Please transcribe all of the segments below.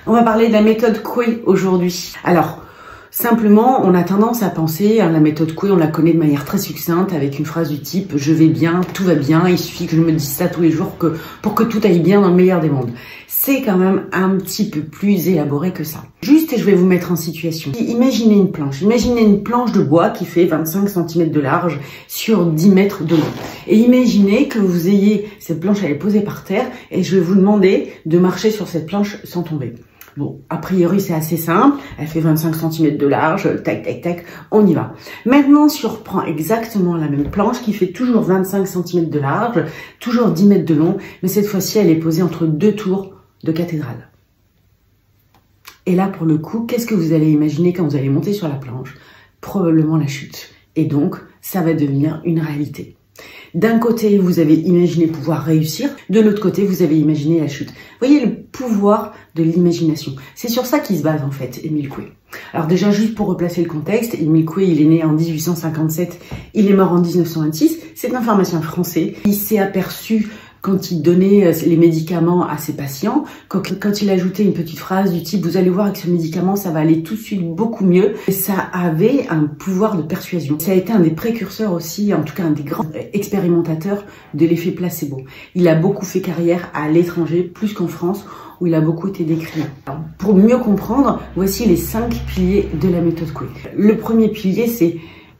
On va parler de la méthode Coué aujourd'hui. Alors, simplement, on a tendance à penser à la méthode Coué, on la connaît de manière très succincte avec une phrase du type « je vais bien, tout va bien, il suffit que je me dise ça tous les jours pour que tout aille bien dans le meilleur des mondes ». C'est quand même un petit peu plus élaboré que ça. Juste, je vais vous mettre en situation. Imaginez une planche de bois qui fait 25 cm de large sur 10 mètres de long. Et imaginez que vous ayez cette planche, elle est posée par terre et je vais vous demander de marcher sur cette planche sans tomber. Bon, a priori, c'est assez simple. Elle fait 25 cm de large, tac, tac, tac, on y va. Maintenant, si on reprend exactement la même planche qui fait toujours 25 cm de large, toujours 10 mètres de long, mais cette fois-ci, elle est posée entre deux tours de cathédrale. Et là, pour le coup, qu'est-ce que vous allez imaginer quand vous allez monter sur la planche? Probablement la chute. Et donc, ça va devenir une réalité. D'un côté, vous avez imaginé pouvoir réussir. De l'autre côté, vous avez imaginé la chute. Vous voyez le pouvoir de l'imagination. C'est sur ça qu'il se base, en fait, Émile Coué. Alors déjà, juste pour replacer le contexte, Émile Coué, il est né en 1857, il est mort en 1926. C'est un pharmacien français. Il s'est aperçu quand il donnait les médicaments à ses patients, quand il ajoutait une petite phrase du type « vous allez voir avec ce médicament, ça va aller tout de suite beaucoup mieux », ça avait un pouvoir de persuasion. Ça a été un des précurseurs aussi, en tout cas un des grands expérimentateurs de l'effet placebo. Il a beaucoup fait carrière à l'étranger, plus qu'en France, où il a beaucoup été décrit. Alors, pour mieux comprendre, voici les 5 piliers de la méthode Coué. Le premier pilier, c'est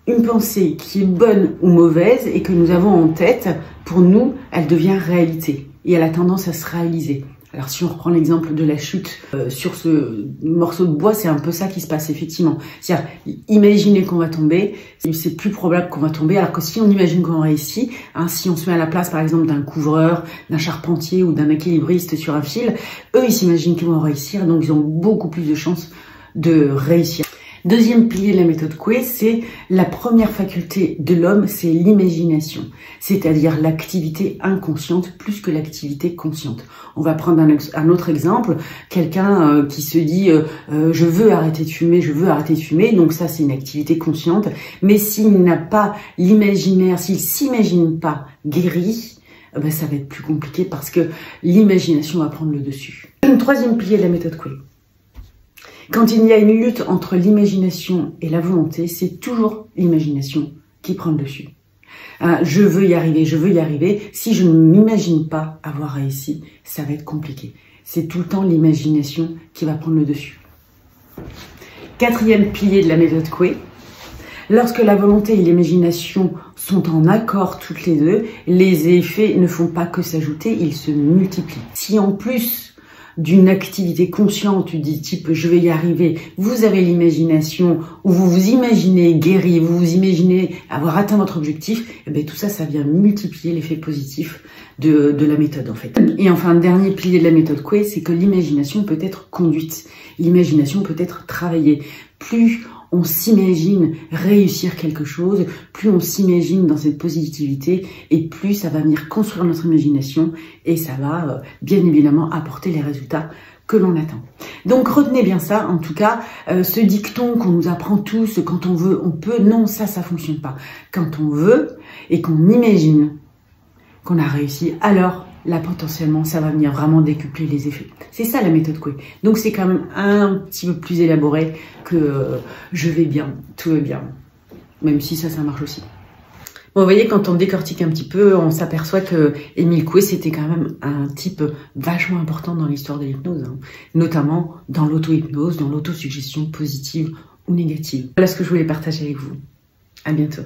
une pensée qui est bonne ou mauvaise et que nous avons en tête, pour nous, elle devient réalité et elle a tendance à se réaliser. Alors si on reprend l'exemple de la chute sur ce morceau de bois, c'est un peu ça qui se passe effectivement. C'est-à-dire, imaginez qu'on va tomber, c'est plus probable qu'on va tomber, alors que si on imagine qu'on réussit, hein, si on se met à la place par exemple d'un couvreur, d'un charpentier ou d'un équilibriste sur un fil, eux ils s'imaginent qu'ils vont réussir, donc ils ont beaucoup plus de chances de réussir. Deuxième pilier de la méthode Coué, c'est la première faculté de l'homme, c'est l'imagination, c'est-à-dire l'activité inconsciente plus que l'activité consciente. On va prendre un autre exemple, quelqu'un qui se dit je veux arrêter de fumer, donc ça c'est une activité consciente, mais s'il n'a pas l'imaginaire, s'il s'imagine pas guéri, ben ça va être plus compliqué parce que l'imagination va prendre le dessus. Troisième pilier de la méthode Coué. Quand il y a une lutte entre l'imagination et la volonté, c'est toujours l'imagination qui prend le dessus. Je veux y arriver. Si je ne m'imagine pas avoir réussi, ça va être compliqué. C'est tout le temps l'imagination qui va prendre le dessus. Quatrième pilier de la méthode Coué. Lorsque la volonté et l'imagination sont en accord toutes les deux, les effets ne font pas que s'ajouter, ils se multiplient. Si en plus d'une activité consciente du type je vais y arriver, vous avez l'imagination où vous vous imaginez guéri, vous vous imaginez avoir atteint votre objectif, et bien tout ça, ça vient multiplier l'effet positif de la méthode en fait. Et enfin, dernier pilier de la méthode Coué, c'est que l'imagination peut être conduite, l'imagination peut être travaillée. Plus on s'imagine réussir quelque chose, plus on s'imagine dans cette positivité et plus ça va venir construire notre imagination et ça va bien évidemment apporter les résultats que l'on attend. Donc retenez bien ça, en tout cas, ce dicton qu'on nous apprend tous, quand on veut, on peut, non, ça fonctionne pas. Quand on veut et qu'on imagine qu'on a réussi, alors là, potentiellement, ça va venir vraiment décupler les effets. C'est ça la méthode Coué. Donc, c'est quand même un petit peu plus élaboré que je vais bien, tout va bien. Même si ça marche aussi. Bon, vous voyez, quand on décortique un petit peu, on s'aperçoit que Émile Coué, c'était quand même un type vachement important dans l'histoire de l'hypnose, hein. Notamment dans l'auto-hypnose, dans l'autosuggestion positive ou négative. Voilà ce que je voulais partager avec vous. À bientôt.